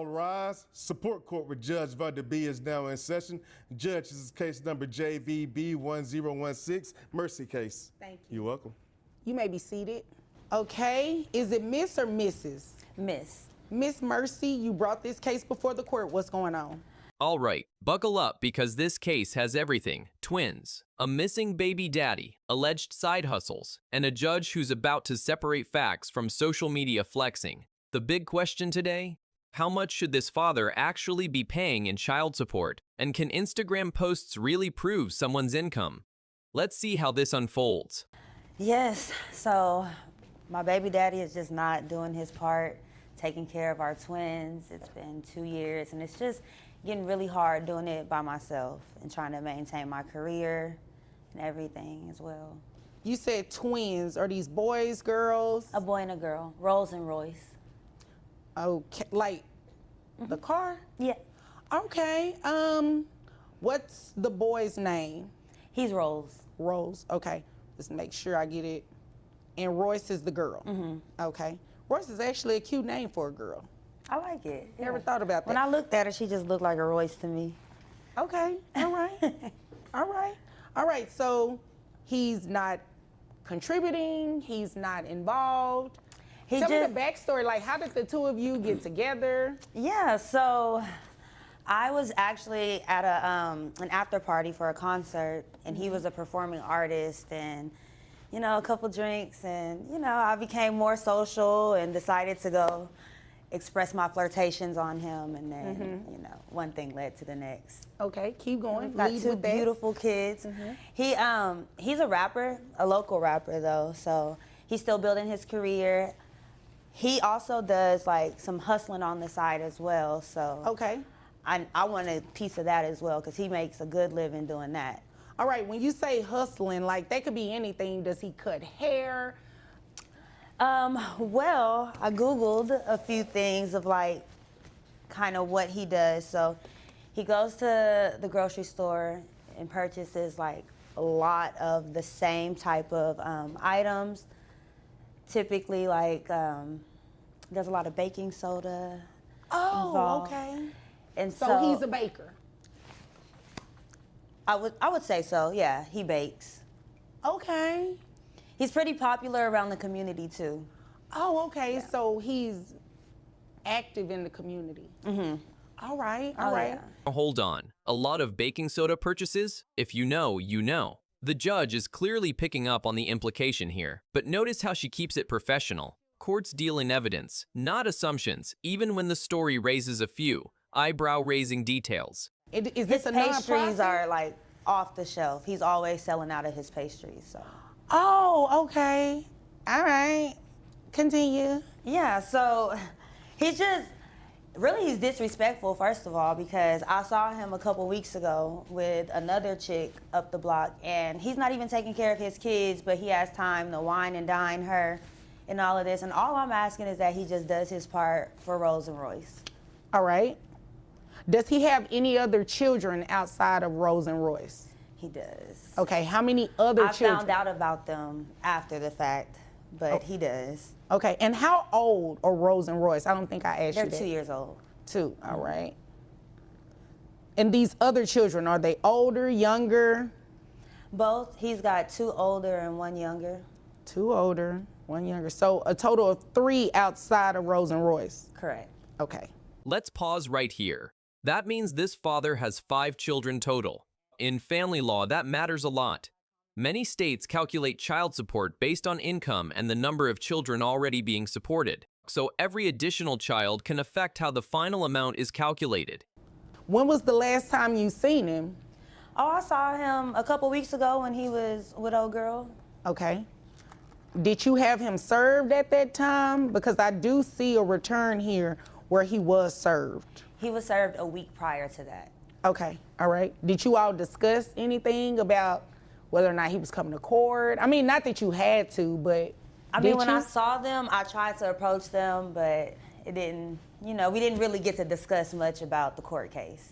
All rise. Support court with Judge Law&Verdict is now in session. Judge, this is case number JVB 1016, Mercy case. Thank you. You're welcome. You may be seated. Okay, is it Miss or Mrs.? Miss. Miss Mercy, you brought this case before the court. What's going on? All right, buckle up because this case has everything. Twins, a missing baby daddy, alleged side hustles, and a judge who's about to separate facts from social media flexing. The big question today? How much should this father actually be paying in child support? And can Instagram posts really prove someone's income? Let's see how this unfolds. Yes, so my baby daddy is just not doing his part, taking care of our twins. It's been 2 years, and it's just getting really hard doing it by myself and trying to maintain my career and everything as well. You said twins. Are these boys, girls? A boy and a girl, Rolls and Royce. Okay, like the car? Yeah. Okay, what's the boy's name? He's Rolls. Rose, okay. Just make sure I get it. And Royce is the girl. Okay. Royce is actually a cute name for a girl. I like it. Yeah. Never thought about that. When I looked at her, she just looked like a Royce to me. Okay, all right. All right, so he's not contributing, he's not involved. Tell me the backstory, like how did the two of you get together? Yeah, so I was actually at an after party for a concert, and he was a performing artist, and you know, a couple drinks, and you know, I became more social and decided to go express my flirtations on him, and then you know, one thing led to the next. Okay, keep going. Got two beautiful kids. He's a rapper, a local rapper though, so he's still building his career. He also does like some hustling on the side as well, so okay. I want a piece of that as well because he makes a good living doing that. All right, when you say hustling, like that could be anything. Does he cut hair? Well, I Googled a few things of like kind of what he does. So he goes to the grocery store and purchases like a lot of the same type of items. Typically like there's a lot of baking soda involved. Okay. And so he's a baker. I would say so, yeah, he bakes. Okay. He's pretty popular around the community too. Oh, okay. Yeah. So he's active in the community. All right, all Oh, right. yeah. Hold on. A lot of baking soda purchases? If you know, you know. The judge is clearly picking up on the implication here, but notice how she keeps it professional. Courts deal in evidence, not assumptions, even when the story raises a few eyebrow-raising details. Is this His a pastries nonprofit? are like off the shelf. He's always selling out of his pastries, so. Oh, okay. All right. Continue. Yeah, so he's just, really he's disrespectful, first of all, because I saw him a couple weeks ago with another chick up the block, and he's not even taking care of his kids, but he has time to wine and dine her and all of this. And all I'm asking is that he just does his part for Rolls and Royce. All right. Does he have any other children outside of Rose and Royce? He does. Okay, how many other children? I found out about them after the fact, but he does. Okay, and how old are Rose and Royce? I don't think I asked They're you that. 2 years old. 2, all right. And these other children, are they older, younger? Both. He's got 2 older and 1 younger. 2 older, 1 younger. So a total of 3 outside of Rose and Royce. Correct. Okay. Let's pause right here. That means this father has 5 children total. In family law, that matters a lot. Many states calculate child support based on income and the number of children already being supported. So every additional child can affect how the final amount is calculated. When was the last time you seen him? Oh, I saw him a couple weeks ago when he was with old girl. Okay. Did you have him served at that time? Because I do see a return here where he was served. He was served a week prior to that. Okay, all right. Did you all discuss anything about whether or not he was coming to court? I mean, not that you had to, but I mean, when I saw them, I tried to approach them, but it didn't, you know, we didn't really get to discuss much about the court case.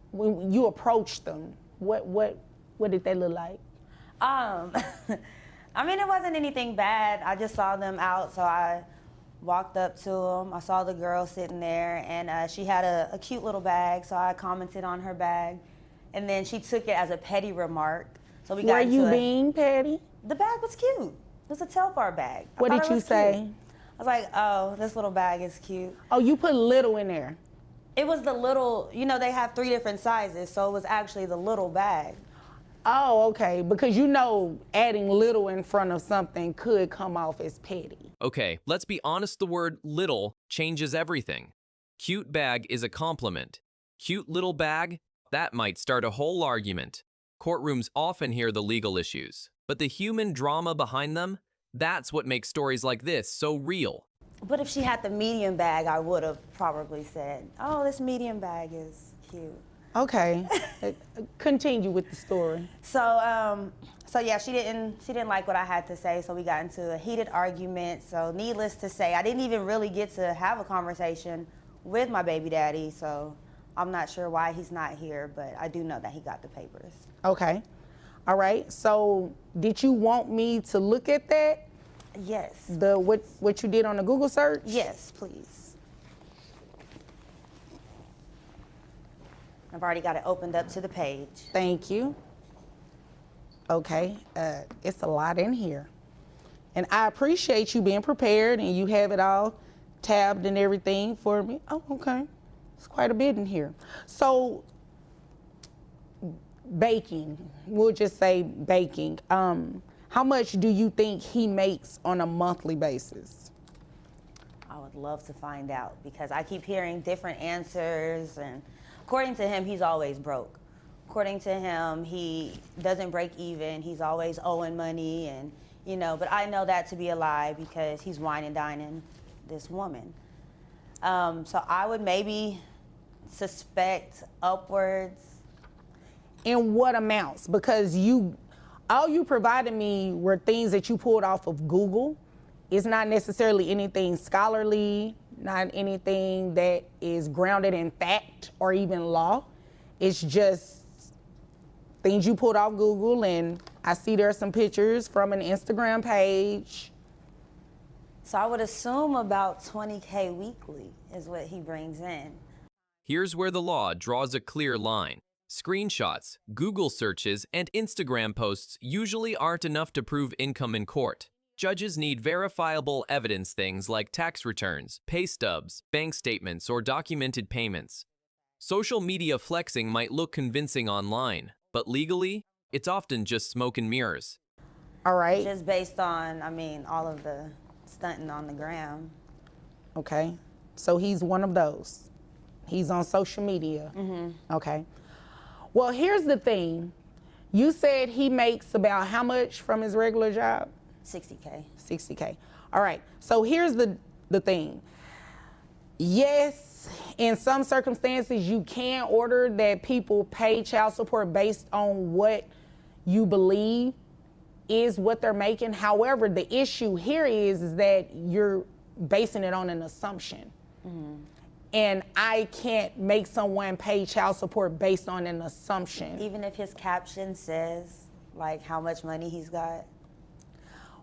When you approached them, what did they look like? I mean, it wasn't anything bad. I just saw them out, so I walked up to him. I saw the girl sitting there, and she had a cute little bag, so I commented on her bag. And then she took it as a petty remark. So we got Were into you being petty? The bag was cute. It was a Telfar bag. What did you say? Cute. I was like, oh, this little bag is cute. Oh, you put little in there. It was the little, you know, they have 3 different sizes, so it was actually the little bag. Oh, okay. Because you know adding little in front of something could come off as petty. Okay, let's be honest, the word little changes everything. Cute bag is a compliment. Cute little bag? That might start a whole argument. Courtrooms often hear the legal issues, but the human drama behind them, that's what makes stories like this so real. But if she had the medium bag, I would have probably said, oh, this medium bag is cute. Okay. Continue with the story. So yeah, she didn't like what I had to say, so we got into a heated argument. So needless to say, I didn't even really get to have a conversation with my baby daddy, so I'm not sure why he's not here, but I do know that he got the papers. Okay. All right. So did you want me to look at that? Yes. What you did on the Google search? Yes, please. I've already got it opened up to the page. Thank you. Okay. It's a lot in here. And I appreciate you being prepared and you have it all tabbed and everything for me. Oh, okay. It's quite a bit in here. So, baking, we'll just say baking. How much do you think he makes on a monthly basis? I would love to find out because I keep hearing different answers, and according to him, he's always broke. According to him, he doesn't break even. He's always owing money, and you know, but I know that to be a lie because he's wine and dining this woman. So I would maybe suspect upwards. In what amounts? Because all you provided me were things that you pulled off of Google. It's not necessarily anything scholarly, not anything that is grounded in fact or even law. It's just things you pulled off Google, and I see there are some pictures from an Instagram page. So I would assume about 20K weekly is what he brings in. Here's where the law draws a clear line. Screenshots, Google searches, and Instagram posts usually aren't enough to prove income in court. Judges need verifiable evidence, things like tax returns, pay stubs, bank statements, or documented payments. Social media flexing might look convincing online, but legally, it's often just smoke and mirrors. All right. Just based on, I mean, all of the stunting on the gram. Okay. So he's one of those. He's on social media. Mm-hmm. Okay. Well, here's the thing. You said he makes about how much from his regular job? 60K. 60K. All right. So here's the thing. Yes, in some circumstances, you can order that people pay child support based on what you believe is what they're making. However, the issue here is that you're basing it on an assumption. Mm-hmm. And I can't make someone pay child support based on an assumption. Even if his caption says, like, how much money he's got?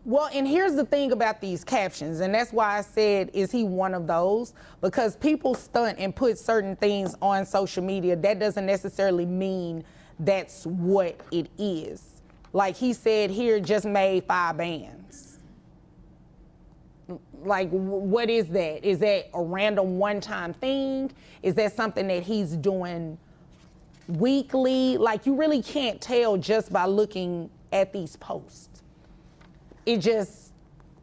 Well, and here's the thing about these captions, and that's why I said, is he one of those? Because people stunt and put certain things on social media. That doesn't necessarily mean that's what it is. Like he said here, just made 5 bands. Like, what is that? Is that a random one-time thing? Is that something that he's doing weekly? Like, you really can't tell just by looking at these posts. It just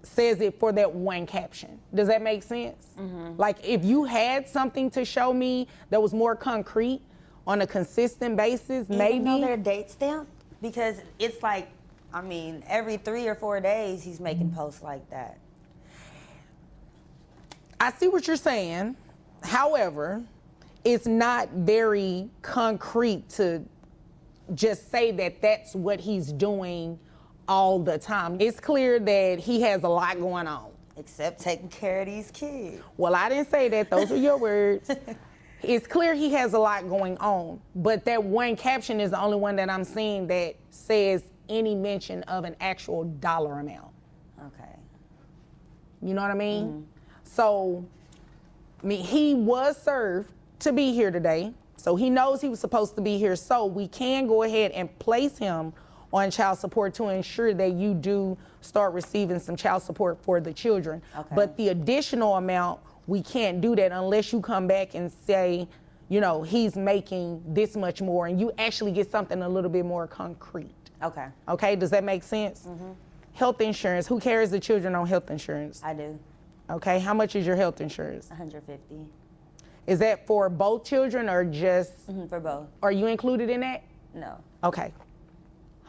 says it for that one caption. Does that make sense? Mm-hmm. Like, if you had something to show me that was more concrete on a consistent basis, maybe. Even though they're date stamped? Because it's like, I mean, every 3 or 4 days he's making posts like that. I see what you're saying. However, it's not very concrete to just say that that's what he's doing all the time. It's clear that he has a lot going on. Except taking care of these kids. Well, I didn't say that. Those are your words. It's clear he has a lot going on, but that one caption is the only one that I'm seeing that says any mention of an actual dollar amount. Okay. You know what I mean? Mm-hmm. So, I mean, he was served to be here today. So he knows he was supposed to be here. So we can go ahead and place him on child support to ensure that you do start receiving some child support for the children. Okay. But the additional amount, we can't do that unless you come back and say, you know, he's making this much more, and you actually get something a little bit more concrete. Okay. Okay, does that make sense? Health insurance, who carries the children on health insurance? I do. Okay, how much is your health insurance? 150. Is that for both children or just, For both. are you included in that? No. Okay,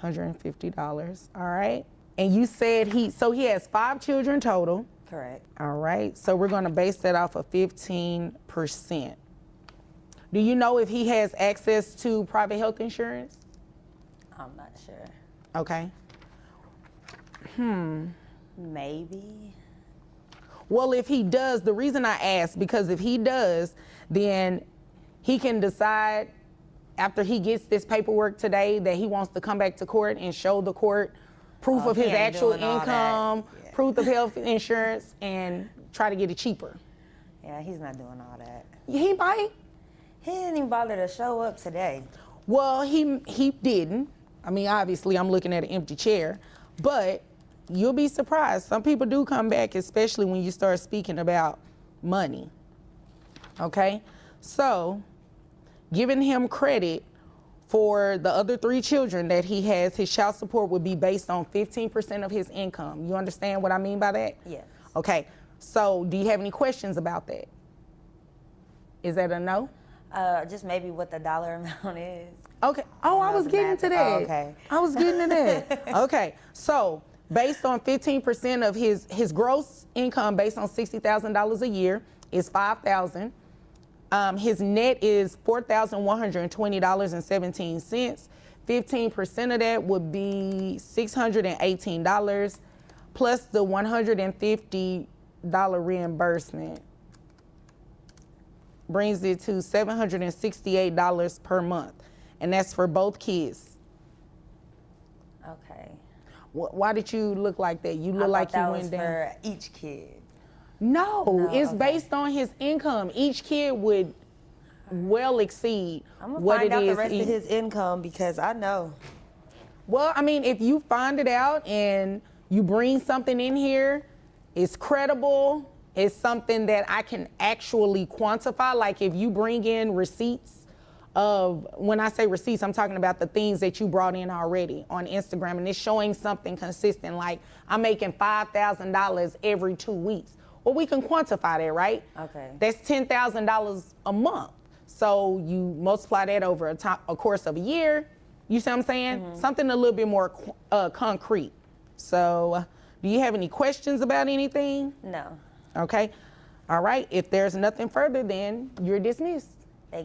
$150, all right. And you said he has 5 children total. Correct. All right, so we're gonna base that off of 15%. Do you know if he has access to private health insurance? I'm not sure. Okay. Maybe. Well, if he does, the reason I ask, because if he does, then he can decide after he gets this paperwork today that he wants to come back to court and show the court proof Oh, of he his ain't actual doing all that. income, Yeah. proof of health insurance, and try to get it cheaper. Yeah, he's not doing all that. He might. He didn't even bother to show up today. Well, he didn't. I mean, obviously, I'm looking at an empty chair, but you'll be surprised. Some people do come back, especially when you start speaking about money. Okay? So, giving him credit for the other 3 children that he has, his child support would be based on 15% of his income. You understand what I mean by that? Yes. Okay. So, do you have any questions about that? Is that a no? Just maybe what the dollar amount is. Okay. Oh, I was the getting math. to that. Oh, okay. I was getting to that. Okay. So, based on 15% of his gross income, based on $60,000 a year, is $5,000. His net is $4,120.17. 15% of that would be $618 plus the $150 reimbursement. Brings it to $768 per month. And that's for both kids. Okay. Why did you look like that? You I look like thought you that went was down. for each kid. No, it's okay. based on his income. Each kid would well exceed I'm gonna what find it out is. the rest of his income because I know. Well, I mean, if you find it out and you bring something in here, it's credible, it's something that I can actually quantify. Like if you bring in receipts of, when I say receipts, I'm talking about the things that you brought in already on Instagram, and it's showing something consistent, like I'm making $5,000 every 2 weeks. Well, we can quantify that, right? Okay. That's $10,000 a month. So you multiply that over a course of a year. You see what I'm saying? Something a little bit more concrete. So do you have any questions about anything? No. Okay. All right. If there's nothing further, then you're dismissed.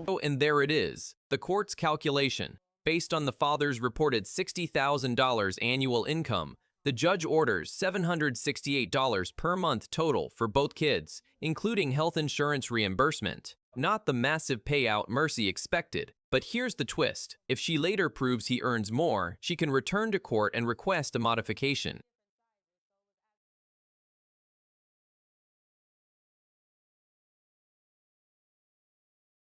Oh, and there it is, the court's calculation. Based on the father's reported $60,000 annual income, the judge orders $768 per month total for both kids, including health insurance reimbursement. Not the massive payout Mercy expected. But here's the twist. If she later proves he earns more, she can return to court and request a modification.